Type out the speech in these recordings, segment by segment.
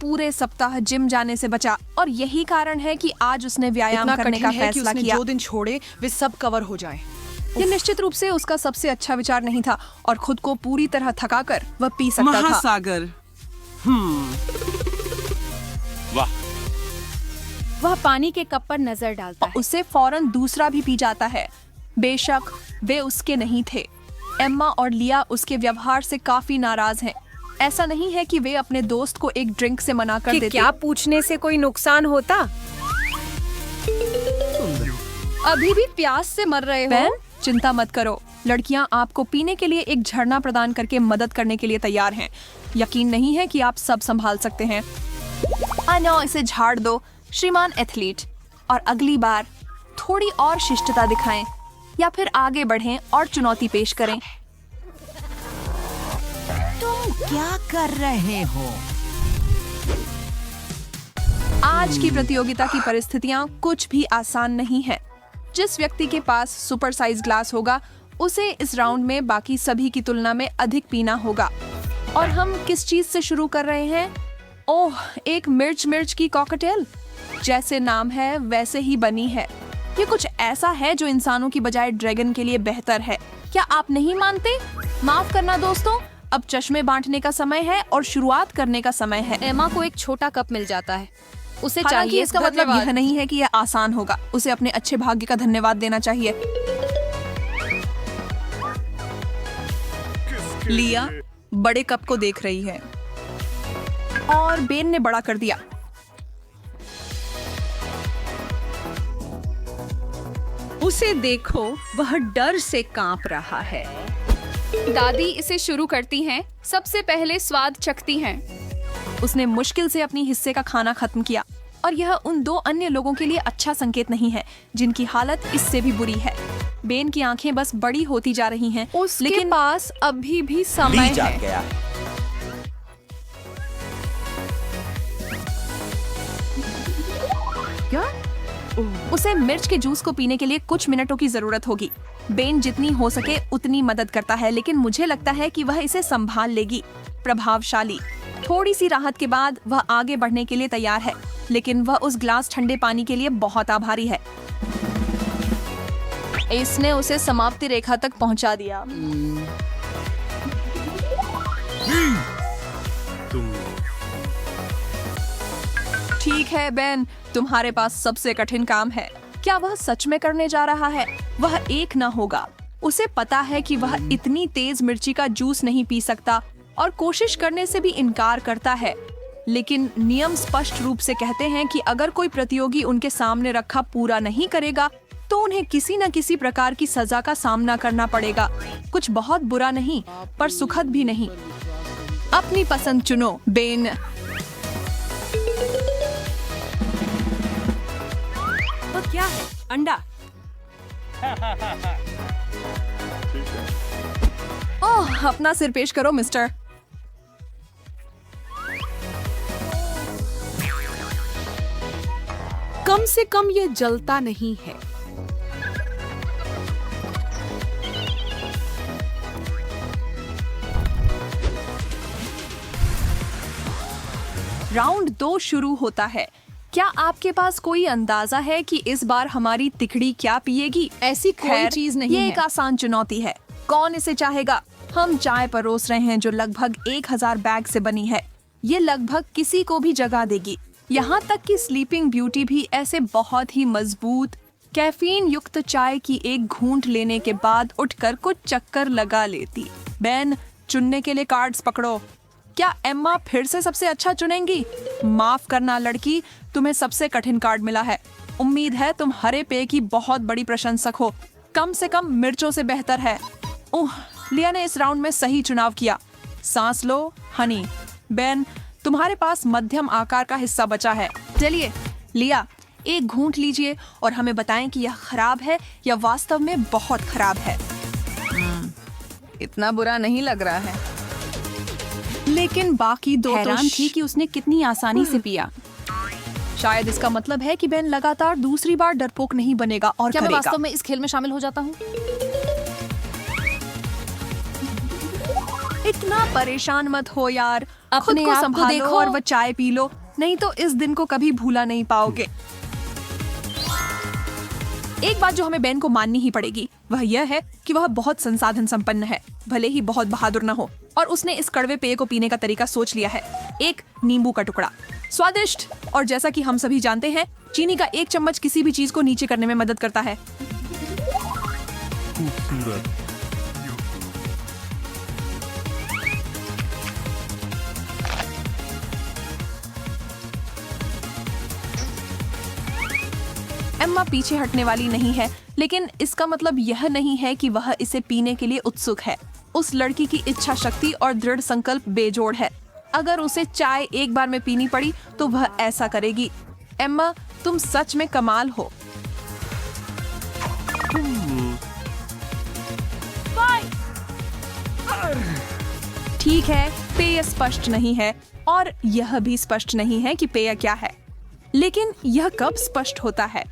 पूरे सप्ताह जिम जाने से बचा और यही कारण है कि आज उसने व्यायाम करने का फैसला किया। जो दिन छोड़े वे सब कवर हो जाएं। ये निश्चित रूप से उसका सबसे अच्छा विचार नहीं था और खुद को पूरी तरह थकाकर वह पी सकता था। महासागर। वाह। वह पानी के कप पर नजर डालता है। उसे फौरन दूसरा भी पी जाता है। बेशक वे उसके नहीं थे। एम्मा और लिया उसके व्यवहार से काफी नाराज हैं। ऐसा नहीं है कि वे अपने दोस्त को एक ड्रिंक से मना कर देते। क्या पूछने से कोई नुकसान होता? अभी भी प्यास से मर रहे हो? बेन, चिंता मत करो। लड़कियां आपको पीने के लिए एक झरना प्रदान करके मदद करने के लिए तैयार हैं। यकीन नहीं है कि आप सब संभाल सकते हैं। नो, इसे झाड़ दो श्रीमान एथलीट, और अगली बार थोड़ी और शिष्टता दिखाएं या फिर आगे बढ़ें और चुनौती पेश करें। तुम क्या कर रहे हो? आज की प्रतियोगिता की परिस्थितियां कुछ भी आसान नहीं है। जिस व्यक्ति के पास सुपर साइज ग्लास होगा उसे इस राउंड में बाकी सभी की तुलना में अधिक पीना होगा। और हम किस चीज से शुरू कर रहे हैं? ओह, एक मिर्च की कॉकटेल। जैसे नाम है वैसे ही बनी है। ये कुछ ऐसा है जो इंसानों की बजाय ड्रैगन के लिए बेहतर है। क्या आप नहीं मानते? माफ करना दोस्तों, अब चश्मे बांटने का समय है और शुरुआत करने का समय है। एमा को एक छोटा कप मिल जाता है। उसे हालांकि चाहिए। इसका मतलब यह नहीं है कि यह आसान होगा। उसे अपने अच्छे भाग्य का धन्यवाद देना चाहिए। लिया बड़े कप को देख रही है और बेन ने बड़ा कर दिया। उसे देखो, वह डर से कांप रहा है। दादी इसे शुरू करती हैं। सबसे पहले स्वाद चखती हैं। उसने मुश्किल से अपनी हिस्से का खाना खत्म किया और यह उन दो अन्य लोगों के लिए अच्छा संकेत नहीं है जिनकी हालत इससे भी बुरी है। बेन की आंखें बस बड़ी होती जा रही हैं, लेकिन पास अभी भी समय है। क्या? उसे मिर्च के जूस को पीने के लिए कुछ मिनटों की जरूरत होगी। बेन जितनी हो सके उतनी मदद करता है, लेकिन मुझे लगता है कि वह इसे संभाल लेगी। प्रभावशाली। थोड़ी सी राहत के बाद वह आगे बढ़ने के लिए तैयार है, लेकिन वह उस ग्लास ठंडे पानी के लिए बहुत आभारी है। इसने उसे समाप्ति रेखा तक पहुंचा दिया। ठीक है बेन, तुम्हारे पास सबसे कठिन काम है। क्या वह सच में करने जा रहा है? वह एक न होगा। उसे पता है कि वह इतनी तेज मिर्ची का जूस नहीं पी सकता और कोशिश करने से भी इनकार करता है। लेकिन नियम स्पष्ट रूप से कहते हैं कि अगर कोई प्रतियोगी उनके सामने रखा पूरा नहीं करेगा तो उन्हें किसी न किसी प्रकार की सजा का सामना करना पड़ेगा। कुछ बहुत बुरा नहीं, पर सुखद भी नहीं। अपनी पसंद चुनो बेन। वह क्या है? अंडा। ओह, अपना सिर पेश करो मिस्टर। कम से कम यह जलता नहीं है। राउंड 2 शुरू होता है। क्या आपके पास कोई अंदाजा है कि इस बार हमारी तिकड़ी क्या पिएगी? ऐसी कोई चीज नहीं ये है। एक आसान चुनौती है। कौन इसे चाहेगा? हम चाय परोस रहे हैं जो लगभग 1000 बैग से बनी है। ये लगभग किसी को भी जगा देगी। यहाँ तक कि स्लीपिंग ब्यूटी भी ऐसे बहुत ही मजबूत कैफीन युक्त चाय की एक घूंट लेने के बाद उठकर कुछ चक्कर लगा लेती। बेन, चुनने के लिए कार्ड्स पकड़ो। क्या एम्मा फिर से सबसे अच्छा चुनेंगी? माफ करना लड़की, तुम्हें सबसे कठिन कार्ड मिला है। उम्मीद है तुम हरे पेय की बहुत बड़ी प्रशंसक हो। कम से कम मिर्चों से बेहतर है। ओह, लिया ने इस राउंड में सही चुनाव किया। सांस लो हनी। बेन, तुम्हारे पास मध्यम आकार का हिस्सा बचा है। चलिए लिया, एक घूंट लीजिए और हमें बताएं कि यह खराब है या वास्तव में बहुत खराब है। इतना बुरा नहीं लग रहा है। लेकिन बाकी दो हैरान थी कि उसने कितनी आसानी से पिया। शायद इसका मतलब है कि बेन लगातार दूसरी बार डरपोक नहीं बनेगा और क्या मैं करेगा। वास्तव में इस खेल में शामिल हो जाता हूँ? इतना परेशान मत हो यार, खुद अपने को आप को संभालो देखो। और वो चाय पी लो, नहीं तो इस दिन को कभी भूला नहीं पाओगे। एक बात जो हमें बेन को माननी ही पड़ेगी वह यह है कि वह बहुत संसाधन संपन्न है, भले ही बहुत बहादुर न हो, और उसने इस कड़वे पेय को पीने का तरीका सोच लिया है। एक नींबू का टुकड़ा, स्वादिष्ट, और जैसा कि हम सभी जानते हैं चीनी का 1 चम्मच किसी भी चीज को नीचे करने में मदद करता है। एम्मा पीछे हटने वाली नहीं है, लेकिन इसका मतलब यह नहीं है कि वह इसे पीने के लिए उत्सुक है। उस लड़की की इच्छा शक्ति और दृढ़ संकल्प बेजोड़ है। अगर उसे चाय एक बार में पीनी पड़ी तो वह ऐसा करेगी। एम्मा, तुम सच में कमाल हो। ठीक है, पेय स्पष्ट नहीं है और यह भी स्पष्ट नहीं है कि पेय क्या है, लेकिन यह कब स्पष्ट होता है?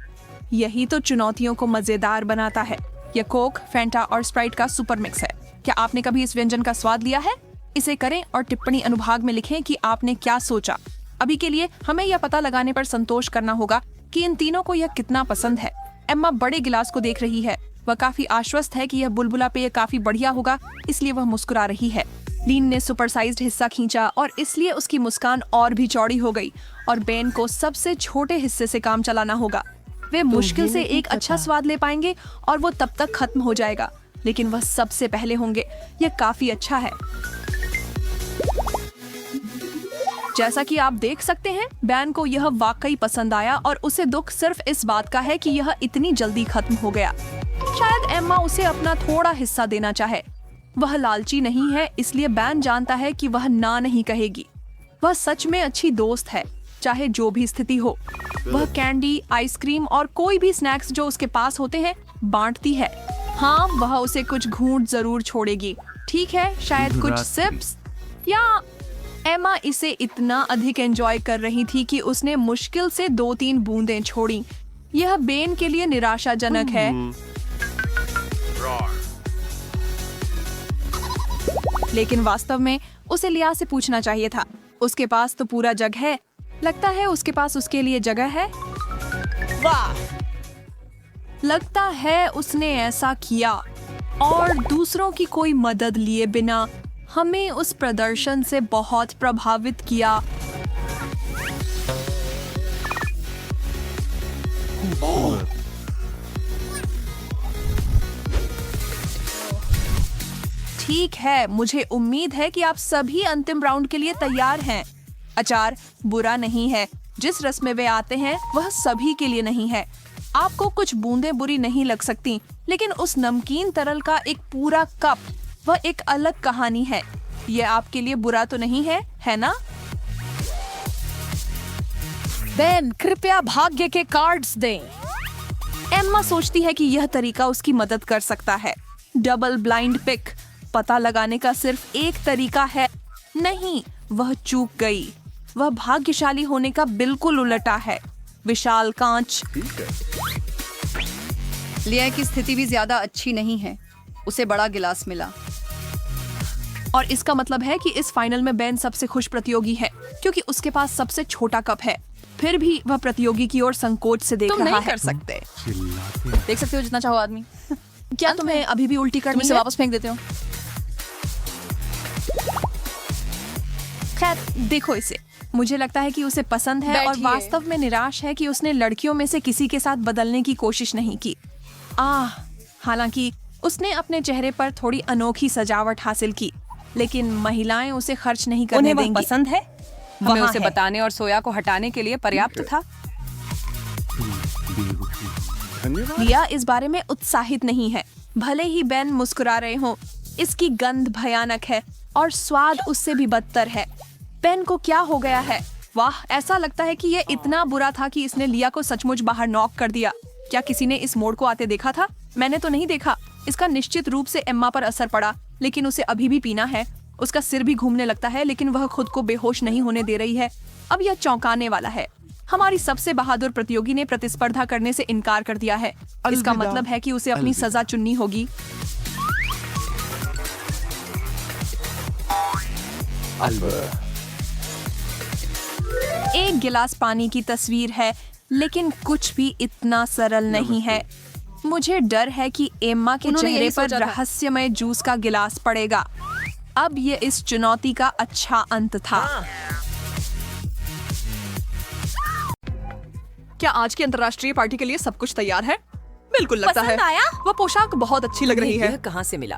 यही तो चुनौतियों को मजेदार बनाता है। यह कोक, फैंटा और स्प्राइट का सुपर मिक्स है। क्या आपने कभी इस व्यंजन का स्वाद लिया है? इसे करें और टिप्पणी अनुभाग में लिखें कि आपने क्या सोचा। अभी के लिए हमें यह पता लगाने पर संतोष करना होगा कि इन तीनों को यह कितना पसंद है। एम्मा बड़े गिलास को देख रही है। वह काफी आश्वस्त है कि यह बुलबुला पेय काफी बढ़िया होगा, इसलिए वह मुस्कुरा रही है। लीन ने सुपरसाइज्ड हिस्सा खींचा और इसलिए उसकी मुस्कान और भी चौड़ी हो गई और बेन को सबसे छोटे हिस्से से काम चलाना होगा। वे मुश्किल से एक अच्छा स्वाद ले पाएंगे और वो तब तक खत्म हो जाएगा, लेकिन वह सबसे पहले होंगे। यह काफी अच्छा है। जैसा कि आप देख सकते हैं, बैन को यह वाकई पसंद आया और उसे दुख सिर्फ इस बात का है कि यह इतनी जल्दी खत्म हो गया। शायद एम्मा उसे अपना थोड़ा हिस्सा देना चाहे। वह लालची नहीं है, इसलिए बैन जानता है कि वह ना नहीं कहेगी। वह सच में अच्छी दोस्त है, चाहे जो भी स्थिति हो। वह कैंडी, आइसक्रीम और कोई भी स्नैक्स जो उसके पास होते हैं बांटती है। हाँ, वह उसे कुछ घूंट जरूर छोड़ेगी। ठीक है, शायद कुछ सिप्स, या एम्मा इसे इतना अधिक एंजॉय कर रही थी कि उसने मुश्किल से 2-3 बूंदें छोड़ी। यह बेन के लिए निराशाजनक है। लेकिन वास्तव में उसे लिया से पूछना चाहिए था। उसके पास तो पूरा जग है। लगता है उसके पास उसके लिए जगह है। वाह! लगता है उसने ऐसा किया और दूसरों की कोई मदद लिए बिना हमें उस प्रदर्शन से बहुत प्रभावित किया। ठीक है, मुझे उम्मीद है कि आप सभी अंतिम राउंड के लिए तैयार हैं। अचार बुरा नहीं है। जिस रस में वे आते हैं वह सभी के लिए नहीं है। आपको कुछ बूंदें बुरी नहीं लग सकती, लेकिन उस नमकीन तरल का एक पूरा कप, वह एक अलग कहानी है। यह आपके लिए बुरा तो नहीं है, है ना? बेन, कृपया भाग्य के कार्ड्स दें। एम्मा सोचती है कि यह तरीका उसकी मदद कर सकता है। डबल ब्लाइंड पिक पता लगाने का सिर्फ एक तरीका है। नहीं, वह चूक गई। वह भाग्यशाली होने का बिल्कुल उल्टा है। विशाल कांच। लिया की स्थिति भी ज्यादा अच्छी नहीं है। उसे बड़ा गिलास मिला। और इसका मतलब है कि इस फाइनल में बेन सबसे खुश प्रतियोगी है, क्योंकि उसके पास सबसे छोटा कप है। फिर भी वह प्रतियोगी की ओर संकोच से देख तुम रहा नहीं है। कर सकते। देख सकते हो जितना चाहो आदमी। क्या तुम्हें अभी भी उल्टी तुम करनी इसे है? वापस फेंक देते हो। खैर, देखो इसे। मुझे लगता है कि उसे पसंद है और बैठिए। वास्तव में निराश है कि उसने लड़कियों में से किसी के साथ बदलने की कोशिश नहीं की। हालांकि उसने अपने चेहरे पर थोड़ी अनोखी सजावट हासिल की, लेकिन महिलाएं उसे खर्च नहीं करने उन्हें वह देंगी। पसंद है। हमें वहाँ उसे है। बताने और सोया को हटाने के लिए पर्याप्त था। लिया इस बारे में उत्साहित नहीं है, भले ही बेन मुस्कुरा रहे हों। इसकी गंध भयानक है और स्वाद उससे भी बदतर है। बेन को क्या हो गया है? वाह, ऐसा लगता है कि यह इतना बुरा था कि इसने लिया को सचमुच बाहर नॉक कर दिया। क्या किसी ने इस मोड़ को आते देखा था? मैंने तो नहीं देखा। इसका निश्चित रूप से एम्मा पर असर पड़ा, लेकिन उसे अभी भी पीना है। उसका सिर भी घूमने लगता है, लेकिन वह खुद को बेहोश नहीं होने दे रही है। अब यह चौंकाने वाला है। हमारी सबसे बहादुर प्रतियोगी ने प्रतिस्पर्धा करने से इनकार कर दिया है। इसका मतलब है कि उसे अपनी सजा चुननी होगी। एक गिलास पानी की तस्वीर है, लेकिन कुछ भी इतना सरल नहीं है। मुझे डर है कि एम्मा के उन्होंने चेहरे यही पर सोचा था। रहस्यमय जूस का गिलास पड़ेगा। अब ये इस चुनौती का अच्छा अंत था। क्या आज की अंतर्राष्ट्रीय पार्टी के लिए सब कुछ तैयार है? बिल्कुल लगता है। पसंद आया? वह पोशाक बहुत अच्छी लग रही है। यह कहाँ से मिला?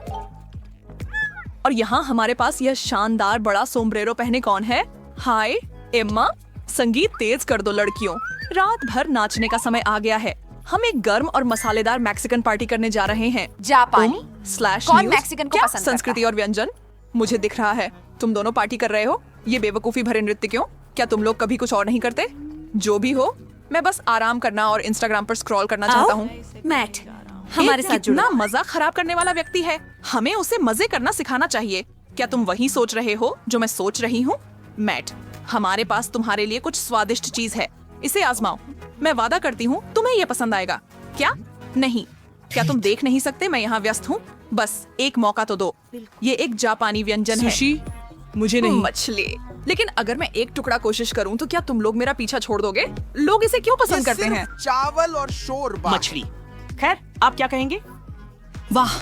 और यहाँ हमारे पास यह शानदार बड़ा सोमब्रेरो पहने कौन है? हाय एम्मा, संगीत तेज कर दो लड़कियों। रात भर नाचने का समय आ गया है। हम एक गर्म और मसालेदार मैक्सिकन पार्टी करने जा रहे हैं। जापानी? स्लैश कौन न्यूज़? मैक्सिकन को क्या पसंद करता संस्कृति और व्यंजन? मुझे दिख रहा है तुम दोनों पार्टी कर रहे हो। ये बेवकूफी भरे नृत्य क्यों? क्या तुम लोग कभी कुछ और नहीं करते? जो भी हो, मैं बस आराम करना और इंस्टाग्राम पर स्क्रॉल करना चाहता हूँ। मैट, हमारे साथ जुड़ो। कितना मजाक खराब करने वाला व्यक्ति है। हमें उसे मजे करना सिखाना चाहिए। क्या तुम वही सोच रहे हो जो मैं सोच रही हूँ? मैट, हमारे पास तुम्हारे लिए कुछ स्वादिष्ट चीज है। इसे आजमाओ। मैं वादा करती हूँ तुम्हें ये पसंद आएगा। क्या? नहीं। क्या तुम देख नहीं सकते मैं यहाँ व्यस्त हूँ? बस एक मौका तो दो। ये एक जापानी व्यंजन है। सुशी? मुझे नहीं। मछली। लेकिन अगर मैं एक टुकड़ा कोशिश करूँ तो क्या तुम लोग मेरा पीछा छोड़ दोगे? लोग इसे क्यों पसंद करते हैं? चावल और शोरबा। मछली। खैर, आप क्या कहेंगे? वाह,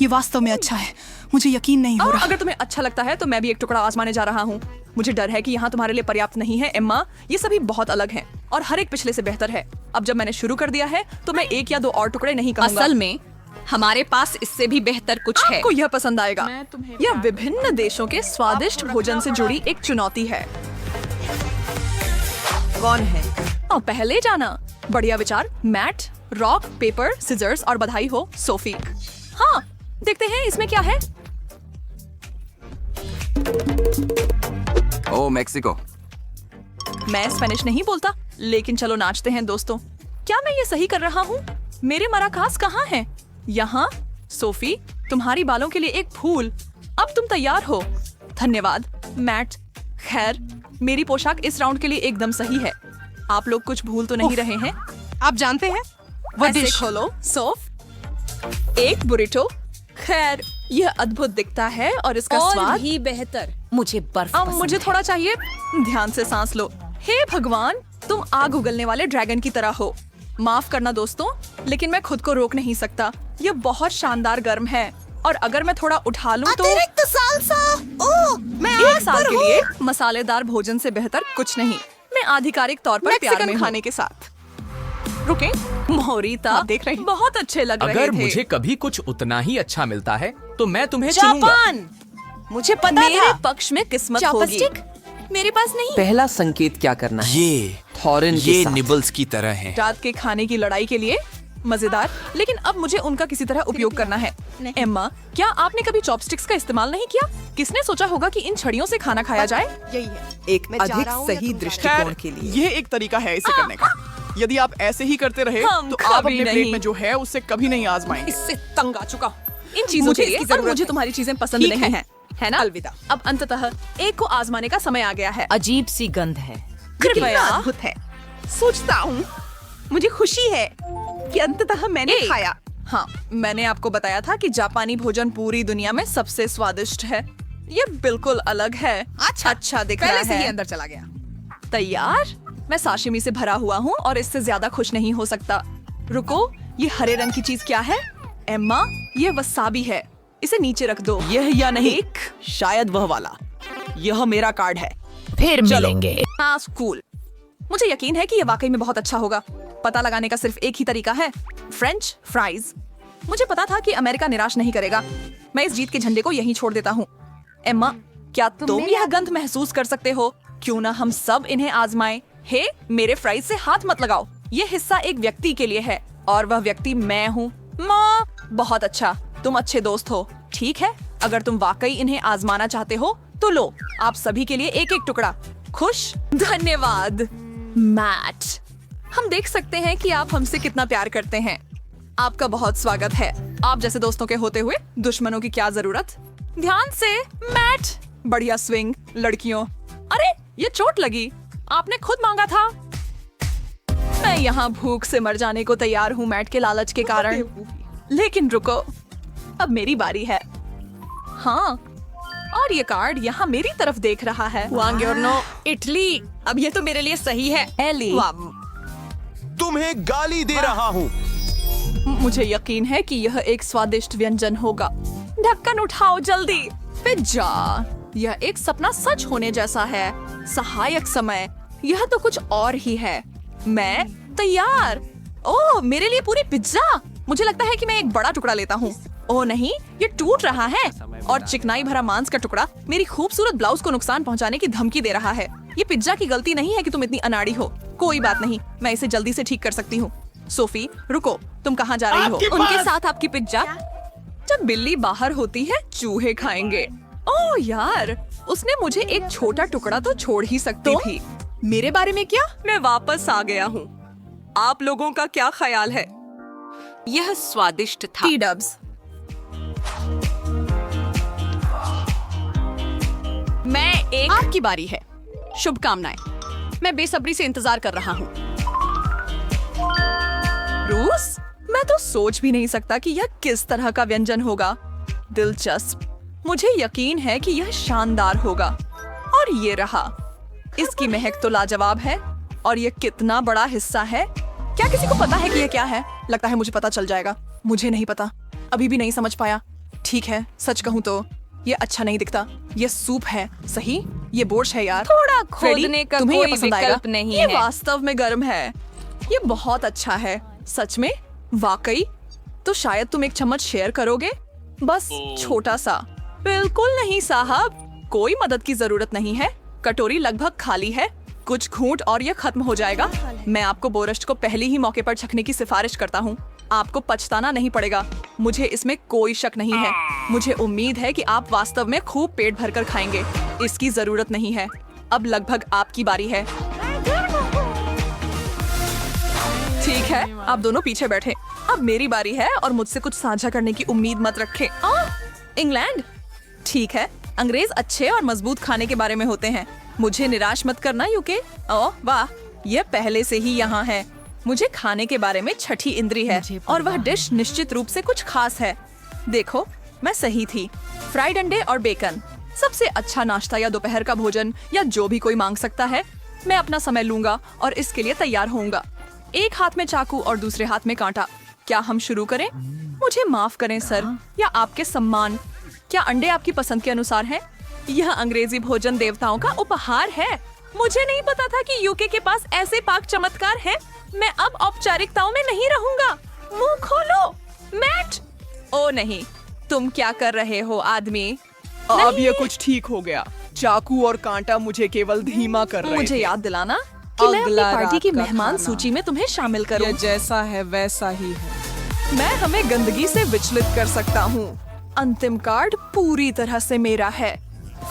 ये वास्तव में अच्छा है। मुझे यकीन नहीं हो और रहा। अगर तुम्हें अच्छा लगता है तो मैं भी एक टुकड़ा आजमाने जा रहा हूँ। मुझे डर है कि यहाँ तुम्हारे लिए पर्याप्त नहीं है एम्मा। ये सभी बहुत अलग हैं और हर एक पिछले से बेहतर है। अब जब मैंने शुरू कर दिया है तो मैं एक या दो और टुकड़े नहीं कहूँगा। असल में हमारे पास इससे भी बेहतर कुछ है। आपको यह पसंद आएगा। यह विभिन्न देशों के स्वादिष्ट भोजन से जुड़ी एक चुनौती है। कौन है? और पहले जाना। बढ़िया विचार। मैट, रॉक, पेपर, सिजर्स और बधाई हो सोफी। हाँ, देखते हैं इसमें क्या है। ओ मेक्सिको। मैं स्पेनिश नहीं बोलता, लेकिन चलो नाचते हैं दोस्तों। क्या मैं ये सही कर रहा हूँ? मेरे मराकास कहाँ हैं? यहाँ। सोफी, तुम्हारी बालों के लिए एक फूल। अब तुम तैयार हो। धन्यवाद मैट। खैर, मेरी पोशाक इस राउंड के लिए एकदम सही है। आप लोग कुछ भूल तो नहीं रहे हैं? आप जानते हैं वह ऐसे डिश खोलो। सोफ, एक बुरिटो। खैर, यह अद्भुत दिखता है और इसका और स्वाद भी बेहतर। मुझे बर्फ अब पसंद मुझे है। थोड़ा चाहिए। ध्यान से सांस लो। हे भगवान, तुम आग उगलने वाले ड्रैगन की तरह हो। माफ करना दोस्तों, लेकिन मैं खुद को रोक नहीं सकता। यह बहुत शानदार गर्म है और अगर मैं थोड़ा उठा लूं तो अतिरिक्त सालसा। ओह, मैं एक आग साल पर के हूँ। लिए मसालेदार भोजन से बेहतर कुछ नहीं। मैं आधिकारिक तौर पर प्यार में खाने के साथ। रुकें, मोहरीता देख रहे हैं। बहुत अच्छे लग रहे अगर थे। मुझे कभी कुछ उतना ही अच्छा मिलता है तो मैं तुम्हें चुनूंगा। जापान। मुझे पता मेरे था। पक्ष में किस्मत होगी। चॉपस्टिक? मेरे पास नहीं। पहला संकेत क्या करना है? ये थॉरिन के साथ। निबल्स की तरह है। रात के खाने की लड़ाई के लिए मजेदार, लेकिन अब मुझे उनका किसी तरह उपयोग करना है। एम्मा, क्या आपने कभी चॉपस्टिक्स का इस्तेमाल नहीं किया? किसने सोचा होगा कि इन छड़ियों से खाना खाया जाए? यही है। एक अधिक सही दृष्टिकोण के लिए। ये एक तरीका है इसे करने का। यदि आप ऐसे ही करते रहे हम तो आप कभी अपने नहीं। प्लेट में जो है उससे कभी नहीं आजमाएंगे। इससे तंग आ चुका इन चीजों मुझे के लिए इसकी और जरूरत मुझे है। तुम्हारी चीजें पसंद ठीक नहीं है ना? अलविदा। अब अंततः एक को आजमाने का समय आ गया है। अजीब सी गंध है। कृपया। अद्भुत है। सोचता हूँ, मुझे खुशी है कि अंततः मैंने एक। खाया। हाँ, मैंने आपको बताया था कि जापानी भोजन पूरी दुनिया में सबसे स्वादिष्ट है। ये बिल्कुल अलग है। अच्छा दिख रहा पहले से ही है। अंदर चला गया। तैयार? मैं साशिमी से भरा हुआ हूँ और इससे ज्यादा खुश नहीं हो सकता। रुको, ये हरे रंग की चीज क्या है? एम्मा, ये वसाबी है। इसे नीचे रख दो। यह या नहीं? एक। शायद वह वाला। यह मेरा कार्ड है। फिर मिलेंगे। हाँ, कूल। मुझे यकीन है कि ये वाकई में बहुत अच्छा होगा। पता लगाने का सिर्फ एक ही तरीका है, फ्रेंच फ्राइज। मुझे पता था कि अमेरिका निराश नहीं करेगा। मैं इस जीत के झंडे को यहीं छोड़ देता हूँ। एम्मा, क्या तुम यह गंध महसूस कर सकते हो? क्यों ना हम सब इन्हें आजमाएं। हे, मेरे फ्राइज से हाथ मत लगाओ। ये हिस्सा एक व्यक्ति के लिए है और वह व्यक्ति मैं हूँ। माँ, बहुत अच्छा, तुम अच्छे दोस्त हो। ठीक है, अगर तुम वाकई इन्हें आजमाना चाहते हो तो लो, आप सभी के लिए एक एक टुकड़ा। खुश? धन्यवाद मैट। हम देख सकते हैं कि आप हमसे कितना प्यार करते हैं। आपका बहुत स्वागत है। आप जैसे दोस्तों के होते हुए दुश्मनों की क्या जरूरत? ध्यान से मैट। बढ़िया स्विंग लड़कियों। अरे, ये चोट लगी। आपने खुद मांगा था। मैं यहाँ भूख से मर जाने को तैयार हूँ मैट के लालच के कारण। लेकिन रुको, अब मेरी बारी है। हाँ, और ये कार्ड यहाँ मेरी तरफ देख रहा है। इटली। अब ये तो मेरे लिए सही है। एली। तुम्हें गाली दे रहा हूँ। मुझे यकीन है कि यह एक स्वादिष्ट व्यंजन होगा। ढक्कन उठाओ जल्दी। पिज्जा। यह एक सपना सच होने जैसा है। सहायक समय। यह तो कुछ और ही है। मैं तैयार। ओह, मेरे लिए पूरी पिज्जा। मुझे लगता है कि मैं एक बड़ा टुकड़ा लेता हूँ। ओह नहीं, ये टूट रहा है और चिकनाई भरा मांस का टुकड़ा मेरी खूबसूरत ब्लाउज को नुकसान पहुँचाने की धमकी दे रहा है। ये पिज्जा की गलती नहीं है कि तुम इतनी अनाड़ी हो। कोई बात नहीं, मैं इसे जल्दी से ठीक कर सकती हूँ। सोफी, रुको, तुम कहाँ जा रही हो? उनके साथ आपकी पिज्जा। जब बिल्ली बाहर होती है, चूहे खाएंगे। ओह यार, उसने मुझे एक छोटा टुकड़ा तो छोड़ ही सकती थी। मेरे बारे में क्या? मैं वापस आ गया हूँ। आप लोगों का क्या ख्याल है? यह स्वादिष्ट था। टी-डब्स। आपकी बारी है। शुभकामनाएं। मैं बेसब्री से इंतजार कर रहा हूँ। रूस? मैं तो सोच भी नहीं सकता कि यह किस तरह का व्यंजन होगा। दिलचस्प। मुझे यकीन है कि यह शानदार होगा। और ये रहा। इसकी महक तो लाजवाब है। और यह कितना बड़ा हिस्सा है। क्या किसी को पता है कि यह क्या है? लगता है मुझे पता चल जाएगा। मुझे नहीं पता, अभी भी नहीं समझ पाया। ठीक है, सच कहूँ तो ये अच्छा नहीं दिखता। ये सूप है, सही? ये बोर्श है यार। थोड़ा फ्रेडी, खोदने का तुम्हें ये कोई पसंद आएगा? विकल्प नहीं ये है। वास्तव में गर्म है। ये बहुत अच्छा है। सच में? वाकई? तो शायद तुम एक चम्मच शेयर करोगे? बस छोटा सा। बिल्कुल नहीं साहब, कोई मदद की जरूरत नहीं है। कटोरी लगभग खाली है। कुछ घूंट और यह खत्म हो जाएगा। मैं आपको बोरश्ट को पहले ही मौके पर छकने की सिफारिश करता हूँ। आपको पछताना नहीं पड़ेगा। मुझे इसमें कोई शक नहीं है। मुझे उम्मीद है कि आप वास्तव में खूब पेट भरकर खाएंगे। इसकी जरूरत नहीं है। अब लगभग आपकी बारी है। ठीक है, आप दोनों पीछे बैठे। अब मेरी बारी है और मुझसे कुछ साझा करने की उम्मीद मत रखें। इंग्लैंड? ठीक है, अंग्रेज अच्छे और मजबूत खाने के बारे में होते हैं। मुझे निराश मत करना यूके। ओह वाह, यह पहले से ही यहाँ है। मुझे खाने के बारे में छठी इंद्री है और वह डिश निश्चित रूप से कुछ खास है। देखो, मैं सही थी। फ्राइड अंडे और बेकन, सबसे अच्छा नाश्ता या दोपहर का भोजन या जो भी कोई मांग सकता है। मैं अपना समय लूंगा और इसके लिए तैयार होऊंगा। एक हाथ में चाकू और दूसरे हाथ में कांटा। क्या हम शुरू करें? मुझे माफ करें सर, या आपके सम्मान। क्या अंडे आपकी पसंद के अनुसार हैं? यह अंग्रेजी भोजन देवताओं का उपहार है। मुझे नहीं पता था कि यूके के पास ऐसे पाक चमत्कार हैं। मैं अब औपचारिकताओं में नहीं रहूंगा। मुंह खोलो, मैट। ओ नहीं, तुम क्या कर रहे हो आदमी? अब ये कुछ ठीक हो गया। चाकू और कांटा मुझे केवल धीमा कर रहे मुझे थे। याद दिलाना कि मैं अपनी अगला पार्टी रात की का मेहमान खाना। सूची में तुम्हें शामिल करूं। ये जैसा है वैसा ही है। मैं हमें गंदगी से विचलित कर सकता हूँ। अंतिम कार्ड पूरी तरह से मेरा है।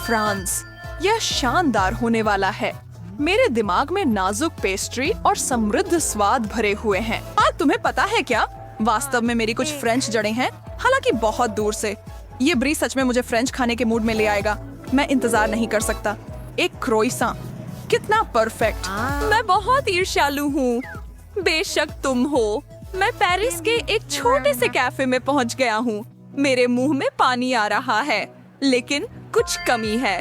फ्रांस। यह शानदार होने वाला है। मेरे दिमाग में नाजुक पेस्ट्री और समृद्ध स्वाद भरे हुए हैं। और तुम्हें पता है क्या, वास्तव में मेरी कुछ फ्रेंच जड़ें हैं, हालांकि बहुत दूर से। ये ब्री सच में मुझे फ्रेंच खाने के मूड में ले आएगा। मैं इंतजार नहीं कर सकता। एक क्रोइसां, कितना परफेक्ट। मैं बहुत ईर्ष्यालु हूँ। बेशक तुम हो। मैं पेरिस के एक छोटे से कैफे में पहुँच गया हूँ। मेरे मुंह में पानी आ रहा है, लेकिन कुछ कमी है।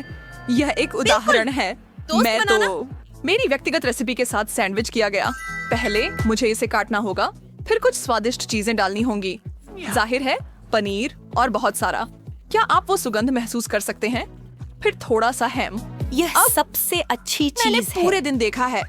यह एक उदाहरण है। मैं तो मेरी व्यक्तिगत रेसिपी के साथ सैंडविच किया गया। पहले मुझे इसे काटना होगा, फिर कुछ स्वादिष्ट चीजें डालनी होंगी। जाहिर है, पनीर और बहुत सारा। क्या आप वो सुगंध महसूस कर सकते हैं? फिर थोड़ा सा हैम। यह सबसे अच्छी मैंने चीज है। पूरे दिन देखा है।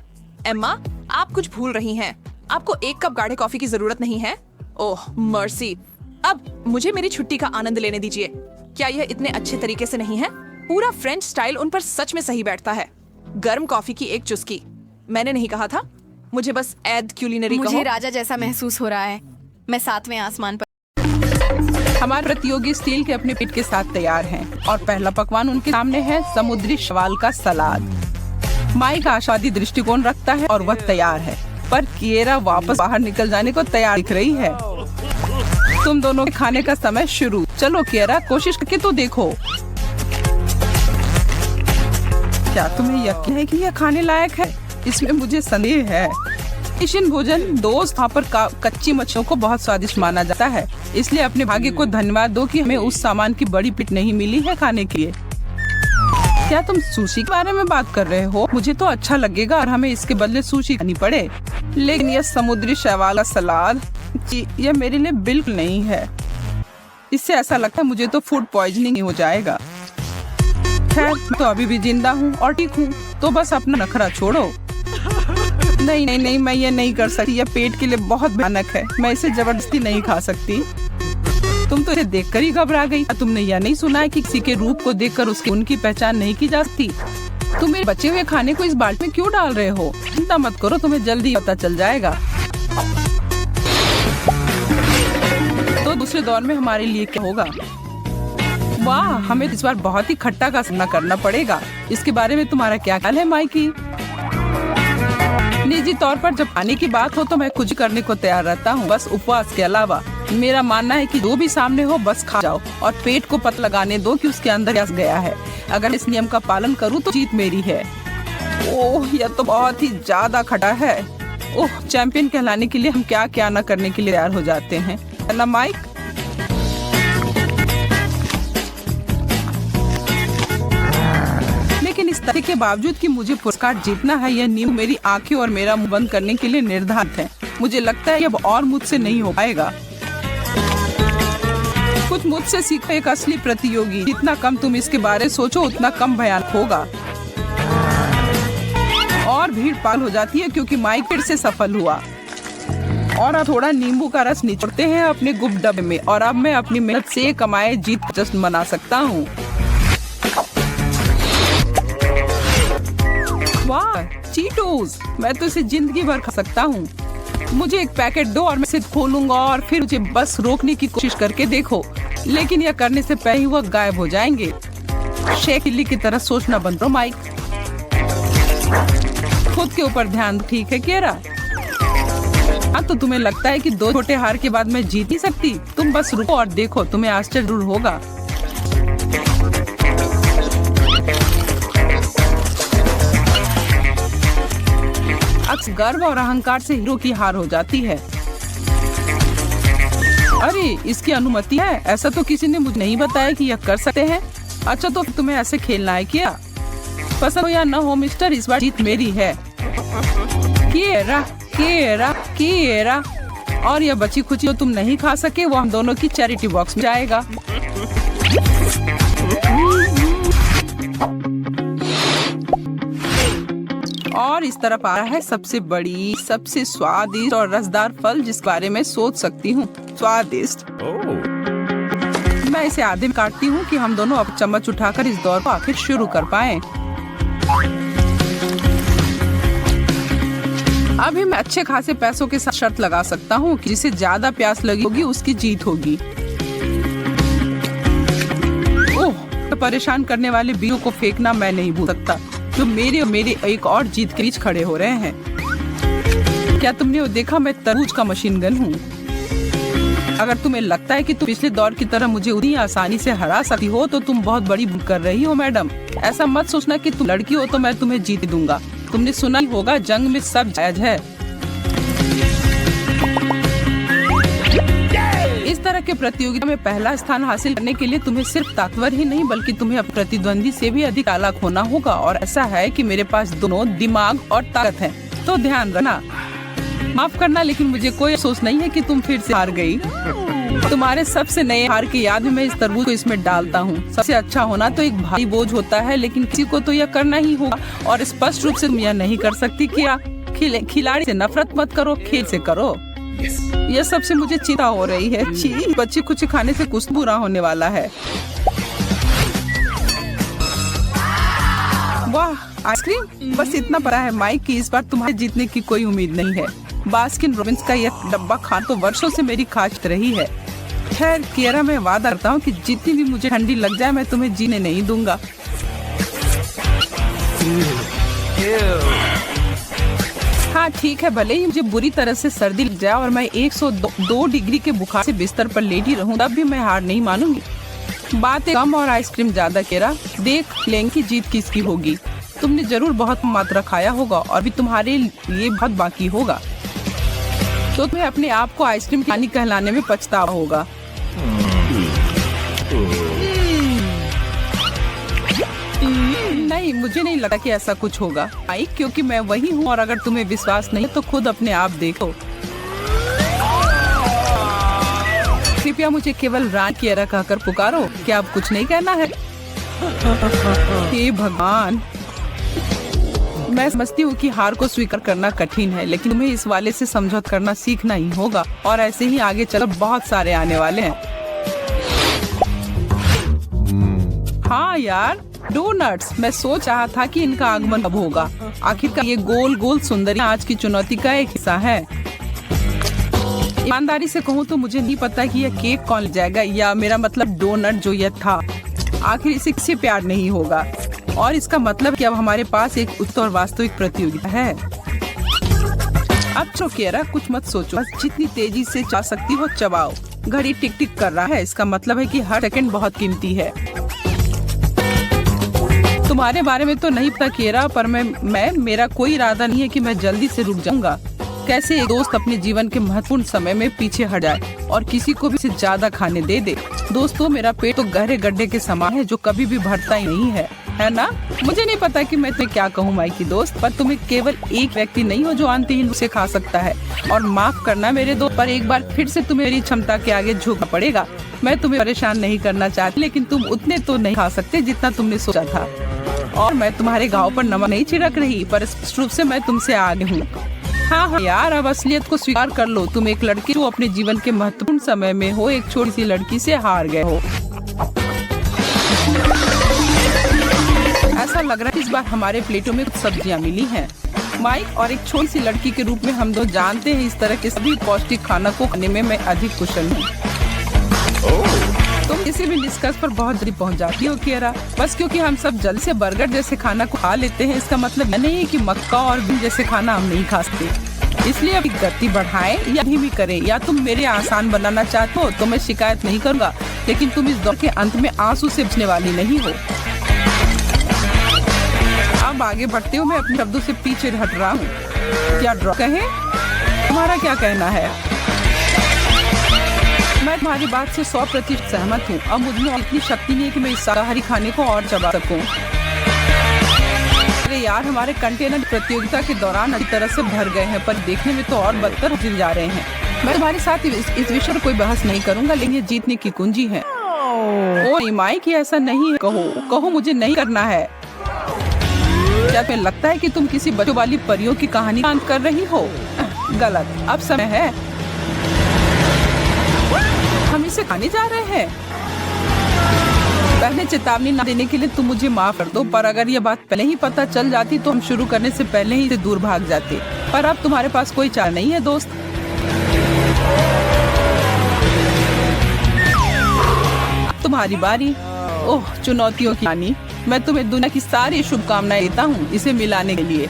एम्मा, आप कुछ भूल रही हैं। आपको एक कप गाढ़े कॉफी की जरूरत नहीं है। ओह मर्सी। अब मुझे मेरी छुट्टी का आनंद लेने दीजिए। क्या यह इतने अच्छे तरीके से नहीं है? पूरा फ्रेंच स्टाइल उन पर सच में सही बैठता है। गर्म कॉफी की एक चुस्की। मैंने नहीं कहा था? मुझे बस ऐड क्यूलिनरी मुझे कहो। राजा जैसा महसूस हो रहा है। मैं 7वें आसमान पर। हमारे प्रतियोगी स्टील के अपने पिट के साथ तैयार हैं और पहला पकवान उनके सामने है समुद्री शैवाल का सलाद। माइक आशावादी दृष्टिकोण रखता है और वह तैयार है, पर किएरा वापस बाहर निकल जाने को तैयार दिख रही है। तुम दोनों के खाने का समय शुरू। चलो किएरा, कोशिश करके तो देखो। क्या तुम्हें यकीन है कि यह खाने लायक है? इसमें मुझे संदेह है। एशियन भोजन दोस्त वहाँ पर कच्ची मछलियों को बहुत स्वादिष्ट माना जाता है, इसलिए अपने भाग्य को धन्यवाद दो कि हमें उस सामान की बड़ी पिट नहीं मिली है खाने के लिए। क्या तुम सुशी के बारे में बात कर रहे हो? मुझे तो अच्छा लगेगा और हमें इसके बदले सुशी खानी पड़े, लेकिन यह समुद्री शैवाल का सलाद जी, यह मेरे लिए बिल्कुल नहीं है। इससे ऐसा लगता है मुझे तो फूड पॉइजनिंग हो जाएगा। खैर, मैं तो अभी भी जिंदा हूँ और ठीक हूँ, तो बस अपना नखरा छोड़ो। नहीं नहीं नहीं, मैं ये नहीं कर सकती, यह पेट के लिए बहुत भयानक है। मैं इसे जबरदस्ती नहीं खा सकती। तुम तो इसे देखकर ही घबरा गई। तुमने यह नहीं सुना है कि किसी के रूप को देखकर उसकी उनकी पहचान नहीं की जा सकती? तुम मेरे बचे हुए खाने को इस बाल्टी में क्यों डाल रहे हो? चिंता मत करो, तुम्हें जल्दी पता चल जाएगा। तो दूसरे दौर में हमारे लिए क्या होगा? वाह, हमें इस बार बहुत ही खट्टा का सामना करना पड़ेगा। इसके बारे में तुम्हारा क्या ख्याल है माइकी? निजी तौर पर जब खाने की बात हो तो मैं कुछ करने को तैयार रहता हूँ, बस उपवास के अलावा। मेरा मानना है कि जो भी सामने हो बस खा जाओ और पेट को पता लगाने दो कि उसके अंदर क्या गया है। अगर इस नियम का पालन करूँ तो जीत मेरी है। ओह, यह तो बहुत ही ज्यादा खट्टा है। ओह, चैंपियन कहलाने के लिए हम क्या क्या न करने के लिए तैयार हो जाते हैं, है ना माइक? लेकिन इस तरह के बावजूद कि मुझे पुरस्कार जीतना है, यह नियम मेरी आंखें और मेरा मुंह बंद करने के लिए निर्धारित है। मुझे लगता है अब और मुझसे नहीं हो पाएगा। कुछ मुझसे सीखो एक असली प्रतियोगी। जितना कम तुम इसके बारे सोचो उतना कम भयानक होगा। और भीड़ पाल हो जाती है क्योंकि माइक फिर से सफल हुआ। और अब थोड़ा नींबू का रस निचोड़ते हैं अपने गुप्त डब्बे में, और अब मैं अपनी मेहनत से कमाए जीत का जश्न मना सकता हूँ। वाह, चीटोस! मैं तो इसे जिंदगी भर खा सकता हूँ। मुझे एक पैकेट दो और मैं इसे खोलूंगा और फिर मुझे बस रोकने की कोशिश करके देखो, लेकिन यह करने से पहले ही वह गायब हो जाएंगे। शेकिली की तरह सोचना बंद करो माइक। खुद के ऊपर ध्यान, ठीक है केरा? हाँ, तो तुम्हें लगता है कि 2 छोटे हार के बाद मैं जीत नहीं सकती? तुम बस रुको और देखो, तुम्हें आश्चर्य जरूर होगा। अक्सर गर्व और अहंकार से हीरो की हार हो जाती है। अरे, इसकी अनुमति है? ऐसा तो किसी ने मुझे नहीं बताया कि यह कर सकते हैं। अच्छा, तो तुम्हें ऐसे खेलना है क्या? पसंद हो या न हो मिस्टर, इस बार जीत मेरी है। केरा केरा केरा। और यह बची खुची जो तुम नहीं खा सके वो हम दोनों की चैरिटी बॉक्स में जाएगा। और इस तरफ आ रहा है सबसे बड़ी, सबसे स्वादिष्ट और रसदार फल जिसके बारे में सोच सकती हूँ। स्वादिष्ट। मैं इसे आधे में काटती हूँ कि हम दोनों अब चम्मच उठाकर इस दौर को आखिर शुरू कर पाएं। अभी मैं अच्छे खासे पैसों के साथ शर्त लगा सकता हूँ कि जिसे ज्यादा प्यास लगी होगी उसकी जीत होगी। ओह, तो परेशान करने वाले बीजों को फेंकना मैं नहीं भूल सकता, जो मेरे एक और जीत के बीच खड़े हो रहे हैं। क्या तुमने वो देखा? मैं तरबूज का मशीन गन हूँ। अगर तुम्हें लगता है कि तुम पिछले दौर की तरह मुझे उतनी आसानी से हरा सकती हो तो तुम बहुत बड़ी भूल कर रही हो मैडम। ऐसा मत सोचना कि तुम लड़की हो तो मैं तुम्हें जीत दूंगा। तुमने सुना ही होगा, जंग में सब जायज है। इस तरह के प्रतियोगिता में पहला स्थान हासिल करने के लिए तुम्हें सिर्फ ताकतवर ही नहीं बल्कि तुम्हें अपने प्रतिद्वंदी से भी अधिक चालाक होना होगा। और ऐसा है कि मेरे पास दोनों दिमाग और ताकत है, तो ध्यान रखना। माफ करना, लेकिन मुझे कोई अफसोस नहीं है कि तुम फिर से हार गई। तुम्हारे सबसे नए हार की याद में मैं इस तरबूज को इसमें डालता हूँ। सबसे अच्छा होना तो एक भारी बोझ होता है, लेकिन किसी को तो यह करना ही होगा। और स्पष्ट रूप से तुम यह नहीं कर सकती क्या? खिलाड़ी से नफरत मत करो, खेल से करो। यह सबसे मुझे चिंता हो रही है। छी, बच्ची कुछ खाने से कुछ बुरा होने वाला है। वाह, आइसक्रीम! बस इतना पता है माइक कि इस बार तुम्हारे जीतने की कोई उम्मीद नहीं है। बास्किन रॉबिन्स का यह डब्बा खान तो वर्षों से मेरी ख्वाहिश रही है। खैर कियारा, मैं वादा करता हूँ कि जितनी भी मुझे ठंडी लग जाए मैं तुम्हें जीने नहीं दूंगा। हाँ ठीक है, भले ही मुझे बुरी तरह से सर्दी लग जाए और मैं 102 डिग्री के बुखार से बिस्तर पर लेटी रहूं, तब भी मैं हार नहीं मानूंगी। बातें कम और आइसक्रीम ज्यादा। केरा, देख लेंगे कि जीत किसकी होगी। तुमने जरूर बहुत मात्रा खाया होगा और भी तुम्हारे लिए बहुत बाकी होगा, तो तुम्हें अपने आप को आइसक्रीम खानी कहलाने में पछतावा होगा। नहीं, मुझे नहीं लगता कि ऐसा कुछ होगा माइक, क्योंकि मैं वही हूँ। और अगर तुम्हें विश्वास नहीं तो खुद अपने आप देखो। कृपया मुझे केवल रान किएरा कहकर पुकारो। क्या अब कुछ नहीं कहना है? हे भगवान, मैं समझती हूँ कि हार को स्वीकार करना कठिन है, लेकिन तुम्हें इस वाले से समझौता करना सीखना ही होगा। और ऐसे ही आगे चलकर बहुत सारे आने वाले हैं। हाँ यार, डोनट्स। मैं सोच रहा था कि इनका आगमन कब होगा। आखिरकार ये गोल गोल सुंदरी आज की चुनौती का एक हिस्सा है। ईमानदारी से कहूँ तो मुझे नहीं पता कि यह केक कौन ले जाएगा, या मेरा मतलब डोनट जो यह था। आखिर इसे किसी प्यार नहीं होगा, और इसका मतलब कि अब हमारे पास एक उचित और वास्तविक प्रतियोगिता है। अब तो किएरा कुछ मत सोचो, बस जितनी तेजी से जा सकती हो चबाओ। घड़ी टिक टिक कर रहा है, इसका मतलब है कि हर सेकंड बहुत कीमती है। तुम्हारे बारे में तो नहीं पता किएरा, पर मेरा कोई इरादा नहीं है कि मैं जल्दी से रुक जाऊंगा। कैसे एक दोस्त अपने जीवन के महत्वपूर्ण समय में पीछे हट जाए और किसी को भी इसे ज्यादा खाने दे दे। दोस्तों, मेरा पेट तो गहरे गड्ढे के समान है जो कभी भी भरता ही नहीं है ना? मुझे नहीं पता कि मैं तुम्हें क्या कहूँ माई की दोस्त, पर तुम्हें केवल एक व्यक्ति नहीं हो जो अंतहीन उसे खा सकता है। और माफ करना मेरे दोस्त, पर एक बार फिर से तुम्हें मेरी क्षमता के आगे झुकना पड़ेगा। मैं तुम्हें परेशान नहीं करना चाहती, लेकिन तुम उतने तो नहीं खा सकते जितना तुमने सोचा था। और मैं तुम्हारे घाव पर नमक नहीं छिड़क रही, पर स्पष्ट रूप से मैं तुमसे आगे हूँ। हाँ यार, अब असलियत को स्वीकार कर लो। तुम एक लड़की जो अपने जीवन के महत्वपूर्ण समय में हो, एक छोटी सी लड़की से हार गए हो। ऐसा लग रहा है इस बार हमारे प्लेटों में कुछ सब्जियां मिली हैं। माइक, और एक छोटी सी लड़की के रूप में हम दो जानते हैं इस तरह के सभी पौष्टिक खाना को खाने में मैं अधिक कुशल हूँ। तुम किसी भी निष्कर्ष पर बहुत जल्दी पहुंच जाती हो किएरा। बस क्योंकि हम सब जल्द से बर्गर जैसे खाना को खा लेते हैं, इसका मतलब यह नहीं है कि मक्का और बीन जैसे खाना हम नहीं खा सकते। इसलिए अभी गति बढ़ाएं या धीमी करें। या तुम मेरे आसान बनाना चाहते हो तो मैं शिकायत नहीं करूँगा, लेकिन तुम इस दौर के अंत में आंसू से बचने वाली नहीं हो। अब आगे बढ़ते हुए मैं अपने शब्दों से पीछे हट रहा हूँ। क्या ड्रॉ कहें? तुम्हारा क्या कहना है? मैं तुम्हारी बात से 100% सहमत हूँ। अब मुझमें इतनी शक्ति नहीं है कि मैं इस शाकाहारी खाने को और चबा सकूं। अरे यार, हमारे कंटेनर प्रतियोगिता के दौरान अच्छी तरह से भर गए हैं, पर देखने में तो और बदतर होते जा रहे हैं। मैं तुम्हारे साथ इस विषय पर कोई बहस नहीं करूंगा, लेकिन ये जीतने की कुंजी है। ओ माइक, ऐसा नहीं है। कहो मुझे नहीं करना है। क्या तुम्हें लगता है कि तुम किसी बच्चों वाली परियों की कहानी कर रही हो? गलत। अब समय है, हम इसे खाने जा रहे हैं। पहले चेतावनी न देने के लिए तुम मुझे माफ कर दो, पर अगर ये बात पहले ही पता चल जाती तो हम शुरू करने से पहले ही से दूर भाग जाते। पर अब तुम्हारे पास कोई चारा नहीं है दोस्त। तुम्हारी बारी। ओह, चुनौतियों की रानी, मैं तुम्हें दुनिया की सारी शुभकामनाएं देता हूँ इसे मिलाने के लिए।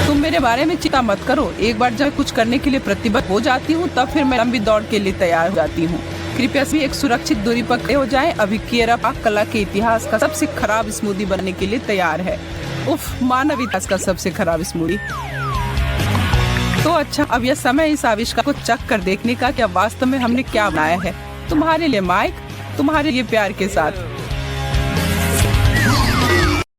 तुम मेरे बारे में चिंता मत करो। एक बार जब कुछ करने के लिए प्रतिबद्ध हो जाती हूँ, तब फिर मैं लंबी दौड़ के लिए तैयार हो जाती हूँ। कृपया भी एक सुरक्षित दूरी पर खड़े हो जाएं। अभी किएरा पाक कला के इतिहास का सबसे खराब स्मूदी बनने के लिए तैयार है। उफ, मानव इतिहास का सबसे खराब स्मूदी। तो अच्छा, अब यह समय इस आविष्कार को चख कर देखने का, क्या वास्तव में हमने क्या बनाया है। तुम्हारे लिए माइक, तुम्हारे लिए प्यार के साथ।